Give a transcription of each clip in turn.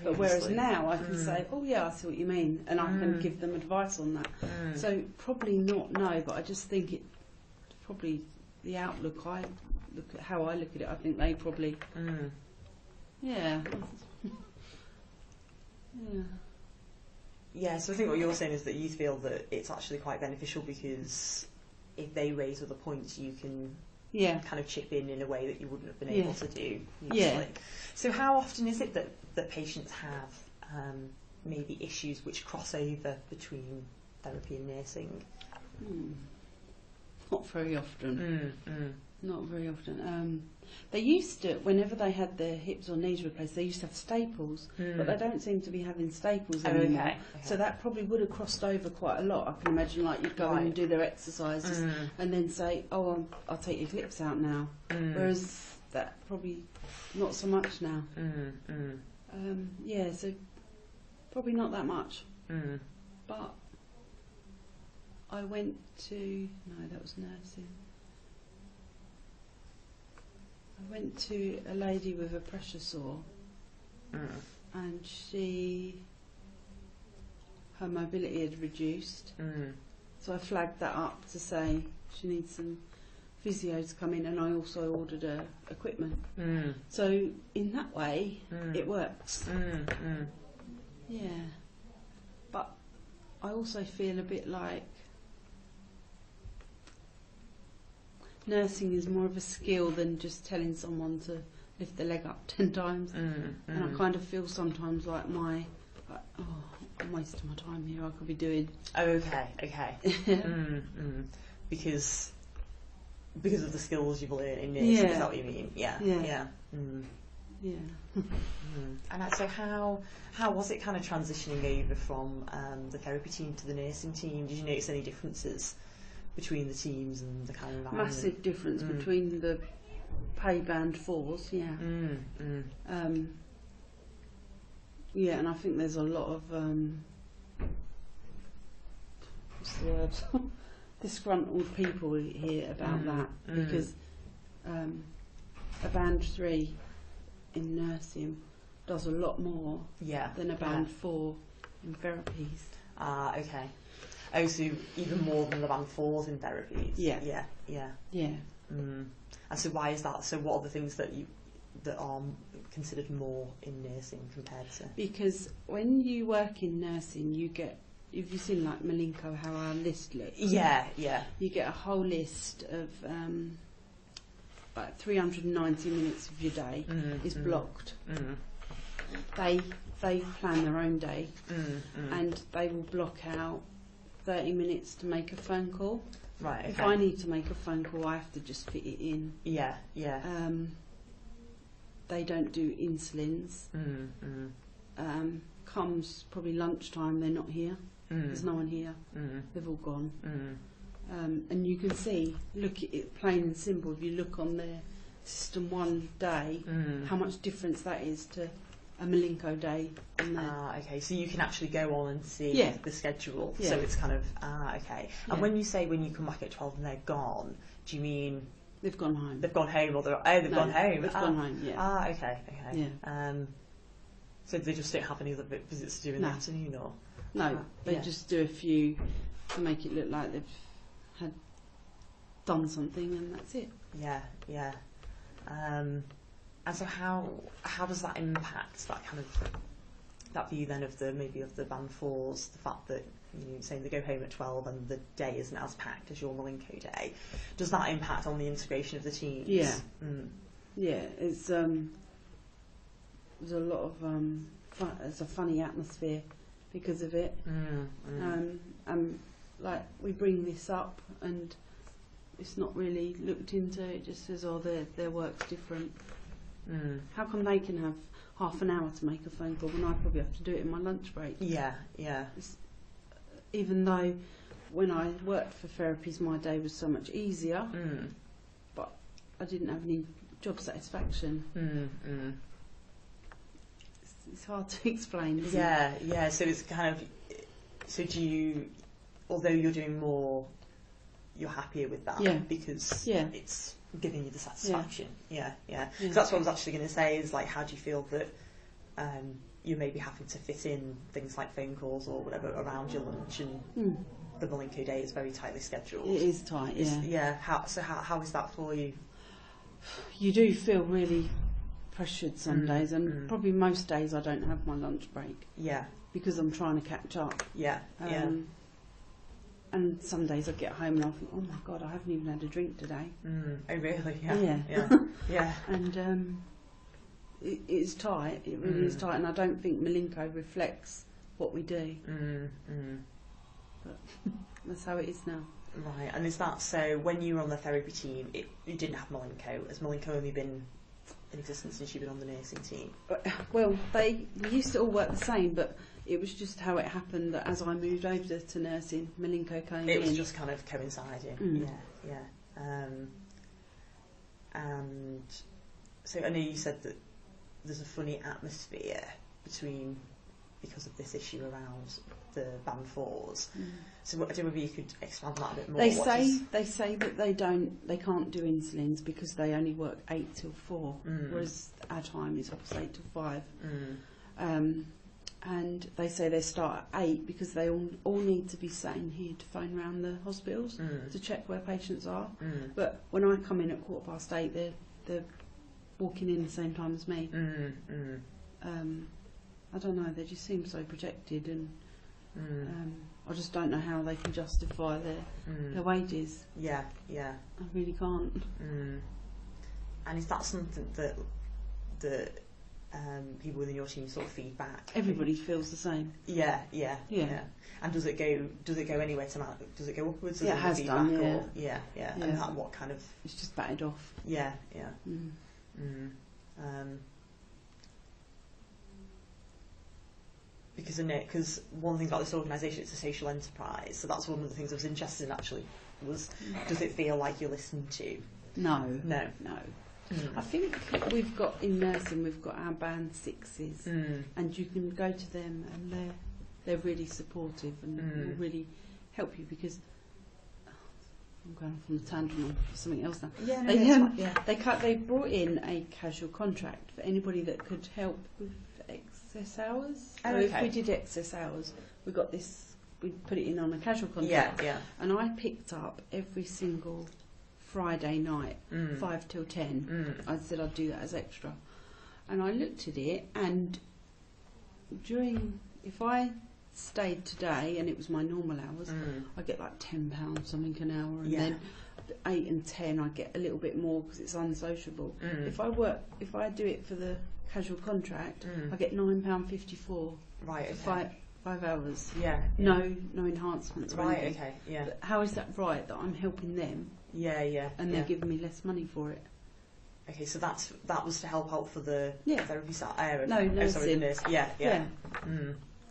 But whereas now I can say, oh yeah, I see what you mean, and I can give them advice on that. So probably not, no, but I just think it probably the outlook, I look at how I look at it, I think they probably, yeah. Yeah. Yeah, so I think what you're saying is that you feel that it's actually quite beneficial because if they raise other points, you can kind of chip in a way that you wouldn't have been able to do usually. Yeah. So how often is it that patients have maybe issues which cross over between therapy and nursing? Not very often. Not very often. They used to, whenever they had their hips or knees replaced, they used to have staples, but they don't seem to be having staples anymore. Okay. So that probably would have crossed over quite a lot. I can imagine, like, you'd go in and do their exercises and then say, oh, I'll take your hips out now. Whereas that probably not so much now. Yeah, so probably not that much. But I went to, no, that was nursing. I went to a lady with a pressure sore, and her mobility had reduced. So I flagged that up to say she needs some physio to come in, and I also ordered equipment. So in that way, it works. Yeah, but I also feel a bit like nursing is more of a skill than just telling someone to lift their leg up 10 times. And I kind of feel sometimes like I'm wasting my time here, I could be doing... Okay. Because of the skills you've learned in nursing, is that what you mean? Yeah. And so how was it kind of transitioning over from the therapy team to the nursing team? Did you notice any differences between the teams and the kind of environment? Massive difference between the pay band 4s, yeah, and I think there's a lot of what's the word? Disgruntled people here about that, because a band 3 in nursing does a lot more than a band 4 in therapies. Okay. Oh, so even more than the band 4s in therapies? Yeah. And so why is that? So what are the things that are considered more in nursing compared to? Because when you work in nursing, you get, have you seen like Malenko, how our list looks? Yeah. You get a whole list of like 390 minutes of your day is blocked. They plan their own day, and they will block out 30 minutes to make a phone call. Right. Okay. If I need to make a phone call, I have to just fit it in. Yeah. They don't do insulins. Comes probably lunchtime, they're not here. There's no one here. They've all gone. And you can see, look at it plain and simple, if you look on their system one day, how much difference that is to a Malenko day on there. Okay, so you can actually go on and see the schedule. So it's kind of, okay. And when you say when you come back at 12 and they're gone, do you mean... They've gone home. They've gone home, or gone home? They've gone home, yeah. Okay. Yeah. So they just don't have any other visits to do in the afternoon, or...? No, they just do a few to make it look like they've had done something, and that's it. Yeah. And so how does that impact that kind of that view then of the band 4s, the fact that you're saying they go home at 12 and the day isn't as packed as your Malenko day? Does that impact on the integration of the teams? Yeah, it's there's a lot of it's a funny atmosphere because of it. Like we bring this up and it's not really looked into. It just says, oh, their work's different. How come they can have half an hour to make a phone call when I probably have to do it in my lunch break? Yeah. Even though when I worked for therapies my day was so much easier, but I didn't have any job satisfaction. It's hard to explain, isn't it? Yeah, so it's kind of, so do you, although you're doing more, you're happier with that because it's giving you the satisfaction. Yeah. So that's what I was actually going to say, is like, how do you feel that you may be having to fit in things like phone calls or whatever around your lunch, and the Malenko day is very tightly scheduled. It is tight, yeah. How is that for you? You do feel really pressured some days, and probably most days I don't have my lunch break. Yeah. Because I'm trying to catch up. Yeah. And some days I get home and I think, oh my God, I haven't even had a drink today. Oh really? Yeah. And it's tight. It really is tight, and I don't think Malenko reflects what we do. But that's how it is now. Right. And is that so? When you were on the therapy team, you didn't have Malenko. Has Malenko only been in existence since you've been on the nursing team? Well, we used to all work the same, but it was just how it happened that as I moved over to nursing, Malenko came in. It was just kind of coinciding. And so I know you said that there's a funny atmosphere because of this issue around the band 4s. So I don't know if you could expand on that a bit more. They say that they can't do insulins because they only work 8 till 4, whereas our time is obviously 8 till 5. And they say they start at 8 because they all need to be sat in here to phone around the hospitals to check where patients are. But when I come in at 8:15, they're walking in the same time as me. I don't know, they just seem so protected, and I just don't know how they can justify their wages. Yeah. I really can't. And is that something that people within your team sort of feedback? Everybody feels the same. Yeah. And does it go anywhere to does it go upwards? Yeah, it has done. Yeah. And that what kind of? It's just batted off. Yeah. Because one thing about this organisation, it's a social enterprise, so that's one of the things I was interested in actually, was does it feel like you're listened to? No. I think we've got in nursing, we've got our band 6s, and you can go to them and they're really supportive and will really help you, because I'm going off on a tangent on something else now. They brought in a casual contract for anybody that could help with excess hours. If we did excess hours, we put it in on a casual contract. And I picked up every single Friday night, 5 till 10. I said I'd do that as extra. And I looked at it, and if I stayed today and it was my normal hours, I get like £10 something an hour, and then 8 and 10 I get a little bit more because it's unsociable. If I do it for the casual contract, I get £9.54. Right. For 5 hours. Yeah. No enhancements. Right. Okay. Yeah. But how is that right that I'm helping them? Yeah. And they're giving me less money for it. Okay, so that was to help out for the therapy side. Sorry, the nurse. Yeah.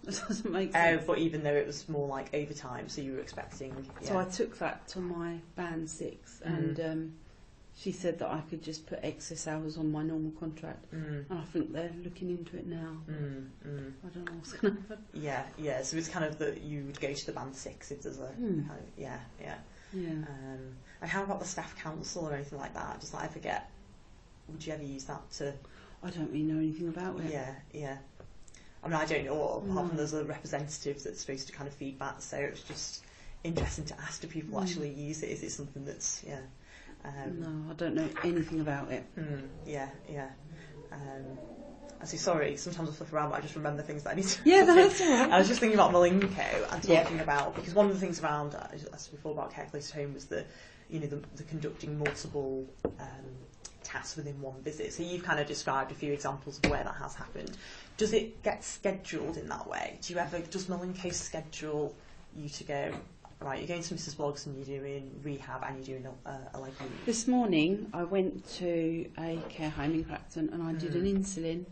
That doesn't make sense. But even though it was more like overtime, so you were expecting. Yeah. So I took that to my band 6, and she said that I could just put excess hours on my normal contract, and I think they're looking into it now. I don't know what's going to happen. Yeah. So it's kind of that you would go to the band 6 if there's a kind of, and how about the staff council or anything like that? Does that ever get? Would you ever use that to? I don't really know anything about it. Yeah. I mean, I don't know, apart from there's a representative that's supposed to kind of feedback, so it's just interesting to ask, do people actually use it? Is it something that's, no, I don't know anything about it. I say sorry, sometimes I flip around, but I just remember things that I need to... Yeah, that's all right. I was just thinking about Malenko and talking about, because one of the things around, as I said before about Care Close to Home, was the conducting multiple tasks within one visit. So you've kind of described a few examples of where that has happened. Does it get scheduled in that way? Does Malenko schedule you to go, right, you're going to Mrs. Bloggs and you're doing rehab and you're doing a leg move? This morning I went to a care home in Clacton and I did an insulin,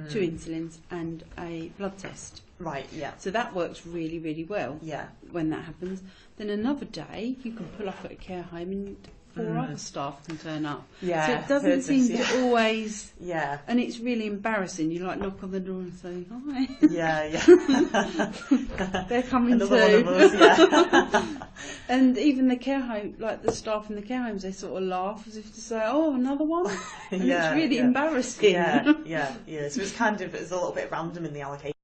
2 insulins and a blood test. Right, yeah. So that works really, really well. Yeah. When that happens. Then another day you can pull up at a care home and 4 other staff can turn up. Yeah, so it doesn't seem to always. Yeah. And it's really embarrassing. You like knock on the door and say hi. Yeah. They're coming Another too. one of us, yeah. And even the care home, like the staff in the care homes, they sort of laugh as if to say, "Oh, another one." And it's really embarrassing. Yeah. So it's a little bit random in the allocation.